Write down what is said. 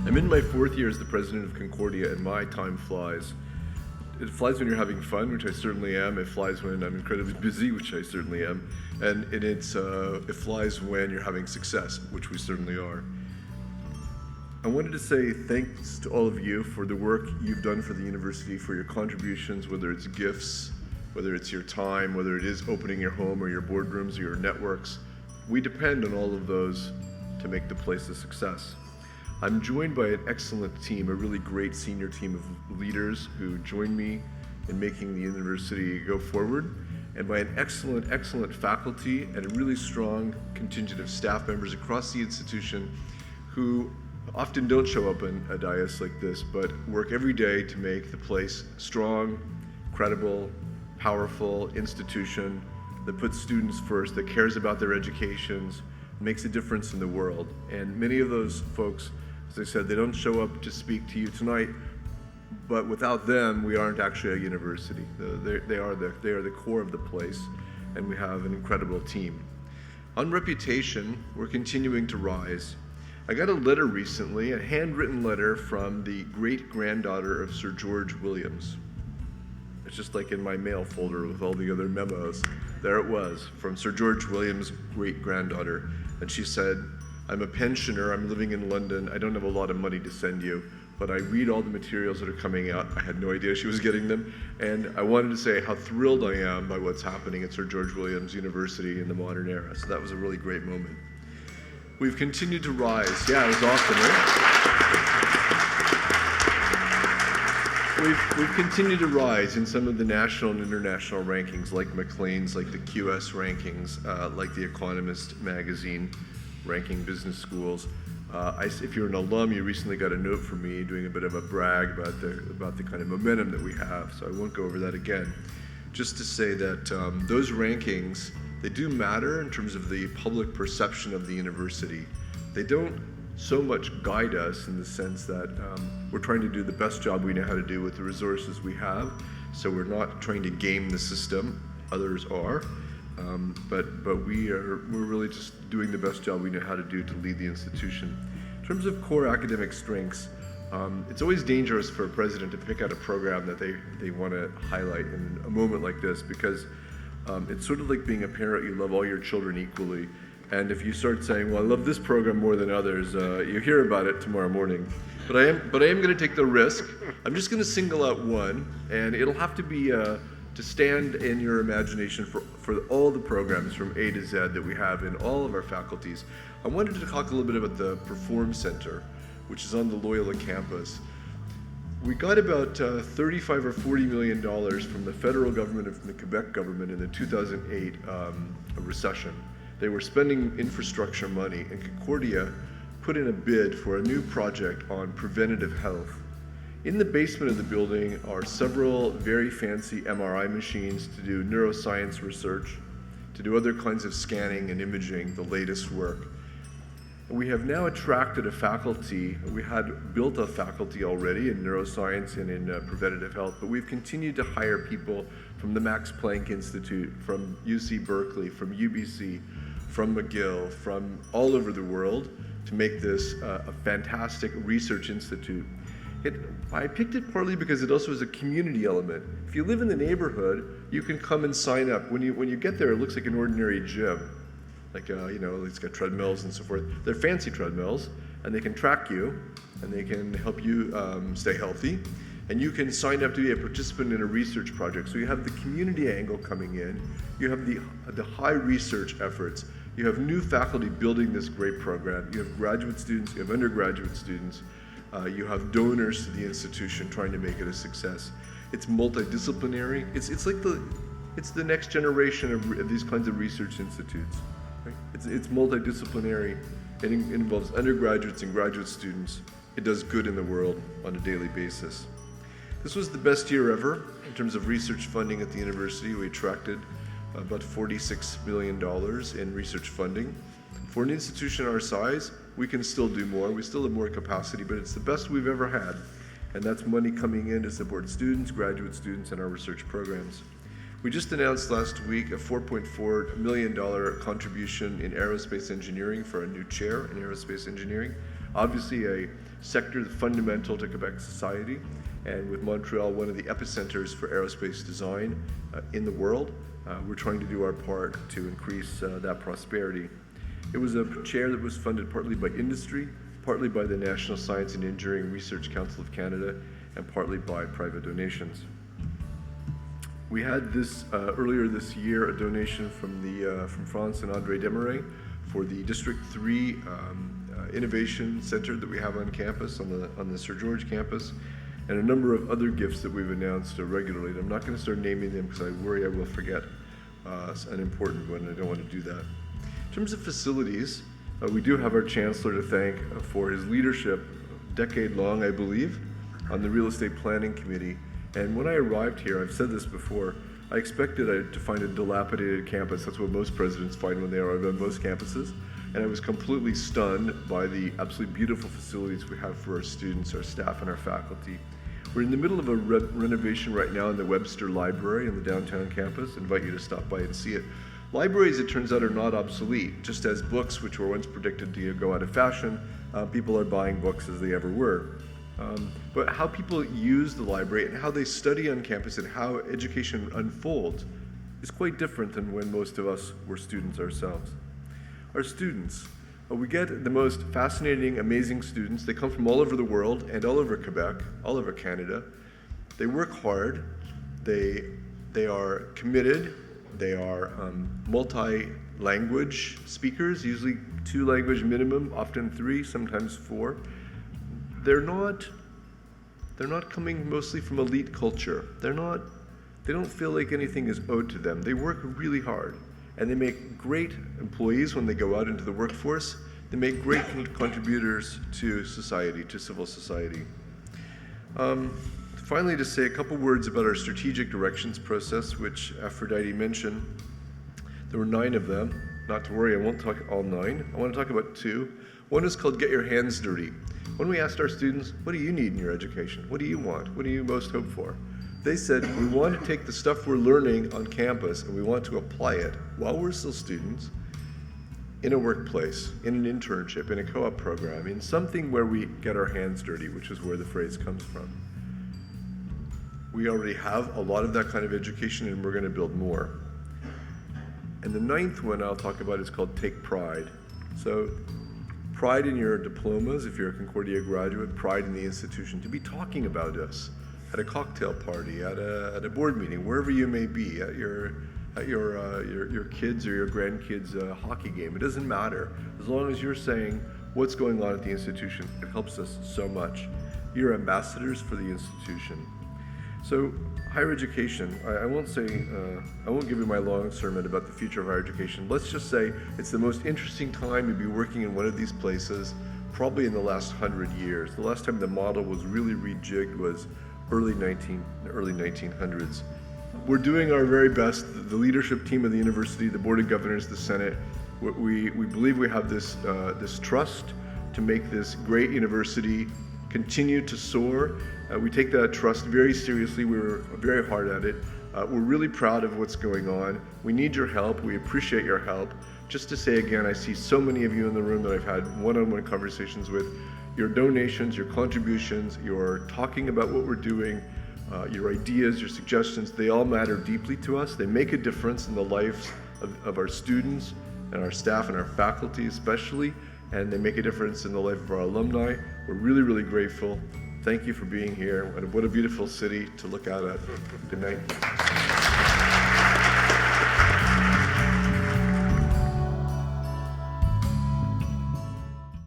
I'm in my 4th year as the president of Concordia, and my time flies. It flies when you're having fun, which I certainly am. It flies when I'm incredibly busy, which I certainly am. And it flies when you're having success, which we certainly are. I wanted to say thanks to all of you for the work you've done for the university, for your contributions, whether it's gifts, whether it's your time, whether it is opening your home or your boardrooms or your networks. We depend on all of those to make the place a success. I'm joined by an excellent team, a really great senior team of leaders who join me in making the university go forward, and by an excellent faculty and a really strong contingent of staff members across the institution who often don't show up in a dais like this, but work every day to make the place strong, credible, powerful institution that puts students first, that cares about their educations, makes a difference in the world. And many of those folks, as I said, they don't show up to speak to you tonight, but without them, we aren't actually a university. They are the core of the place, and we have an incredible team. On reputation, we're continuing to rise. I got a letter recently, a handwritten letter from the great-granddaughter of Sir George Williams. It's just like in my mail folder with all the other memos. There it was, from Sir George Williams' great-granddaughter. And she said, "I'm a pensioner, I'm living in London, I don't have a lot of money to send you, but I read all the materials that are coming out." I had no idea she was getting them. And I wanted to say how thrilled I am by what's happening at Sir George Williams University in the modern era. So that was a really great moment. We've continued to rise. Yeah, it was awesome, right? We've continued to rise in some of the national and international rankings, like Maclean's, like the QS rankings, like the Economist magazine ranking business schools. If you're an alum, you recently got a note from me doing a bit of a brag about the kind of momentum that we have, so I won't go over that again. Just to say that those rankings, they do matter in terms of the public perception of the university. They don't so much guide us in the sense that we're trying to do the best job we know how to do with the resources we have, so we're not trying to game the system, others are, but we're really just doing the best job we know how to do to lead the institution. In terms of core academic strengths, it's always dangerous for a president to pick out a program that they want to highlight in a moment like this, because it's sort of like being a parent. You love all your children equally, and if you start saying, "Well, I love this program more than others," you hear about it tomorrow morning. But I am going to take the risk. I'm just going to single out one, and it'll have to be to stand in your imagination for all the programs from A to Z that we have in all of our faculties. I wanted to talk a little bit about the Perform Center, which is on the Loyola campus. We got about $35 or $40 million from the federal government and from the Quebec government in the 2008 recession. They were spending infrastructure money, and Concordia put in a bid for a new project on preventative health. In the basement of the building are several very fancy MRI machines to do neuroscience research, to do other kinds of scanning and imaging, the latest work. We have now attracted a faculty. We had built a faculty already in neuroscience and in preventative health, but we've continued to hire people from the Max Planck Institute, from UC Berkeley, from UBC, from McGill, from all over the world to make this a fantastic research institute. I picked it partly because it also has a community element. If you live in the neighborhood, you can come and sign up. When you get there, it looks like an ordinary gym. Like, it's got treadmills and so forth. They're fancy treadmills, and they can track you, and they can help you stay healthy. And you can sign up to be a participant in a research project. So you have the community angle coming in. You have the high research efforts. You have new faculty building this great program. You have graduate students, you have undergraduate students. You have donors to the institution trying to make it a success. It's multidisciplinary. It's the next generation of these kinds of research institutes. Right? It's multidisciplinary. It involves undergraduates and graduate students. It does good in the world on a daily basis. This was the best year ever in terms of research funding at the university. We attracted about $46 million in research funding. For an institution our size, we can still do more. We still have more capacity, but it's the best we've ever had. And that's money coming in to support students, graduate students, and our research programs. We just announced last week a $4.4 million contribution in aerospace engineering for a new chair in aerospace engineering. Obviously a sector that's fundamental to Quebec society, and with Montreal one of the epicenters for aerospace design in the world, we're trying to do our part to increase that prosperity. It was a chair that was funded partly by industry, partly by the National Science and Engineering Research Council of Canada, and partly by private donations. We had this earlier this year a donation from France and André Desmarais for the District 3 Innovation Center that we have on campus, on the Sir George campus, and a number of other gifts that we've announced regularly. And I'm not going to start naming them because I worry I will forget an important one. I don't want to do that. In terms of facilities, we do have our Chancellor to thank for his leadership, decade-long, I believe, on the Real Estate Planning Committee. And when I arrived here, I've said this before, I expected to find a dilapidated campus. That's what most presidents find when they arrive on most campuses. And I was completely stunned by the absolutely beautiful facilities we have for our students, our staff, and our faculty. We're in the middle of a renovation right now in the Webster Library in the downtown campus. I invite you to stop by and see it. Libraries, it turns out, are not obsolete. Just as books, which were once predicted to go out of fashion, people are buying books as they ever were. But how people use the library and how they study on campus and how education unfolds is quite different than when most of us were students ourselves. Our students, we get the most fascinating, amazing students. They come from all over the world and all over Quebec, all over Canada. They work hard, they are committed, they are multi-language speakers, usually 2 language minimum, often 3, sometimes 4. They're not coming mostly from elite culture. They don't feel like anything is owed to them. They work really hard, and they make great employees when they go out into the workforce. They make great contributors to society, to civil society. Finally, to say a couple words about our strategic directions process, which Aphrodite mentioned. There were 9 of them. Not to worry, I won't talk all 9. I want to talk about 2. One is called Get Your Hands Dirty. When we asked our students, what do you need in your education? What do you want? What do you most hope for? They said, we want to take the stuff we're learning on campus and we want to apply it while we're still students in a workplace, in an internship, in a co-op program, in something where we get our hands dirty, which is where the phrase comes from. We already have a lot of that kind of education and we're going to build more. And the 9th one I'll talk about is called Take Pride. So pride in your diplomas, if you're a Concordia graduate, pride in the institution, to be talking about us at a cocktail party, at a board meeting, wherever you may be, at your kids or your grandkids' hockey game. It doesn't matter. As long as you're saying what's going on at the institution, it helps us so much. You're ambassadors for the institution. So higher education, I won't give you my long sermon about the future of higher education. Let's just say it's the most interesting time to be working in one of these places, probably in the last 100 years. The last time the model was really rejigged was early 1900s. We're doing our very best. The leadership team of the university, the Board of Governors, the Senate, we believe we have this trust to make this great university continue to soar. We take that trust very seriously. We were very hard at it. We're really proud of what's going on. We need your help. We appreciate your help. Just to say again, I see so many of you in the room that I've had one-on-one conversations with. Your donations, your contributions, your talking about what we're doing, your ideas, your suggestions, they all matter deeply to us. They make a difference in the lives of our students and our staff and our faculty especially, and they make a difference in the life of our alumni. We're really, really grateful. Thank you for being here. What a beautiful city to look out at. Good night.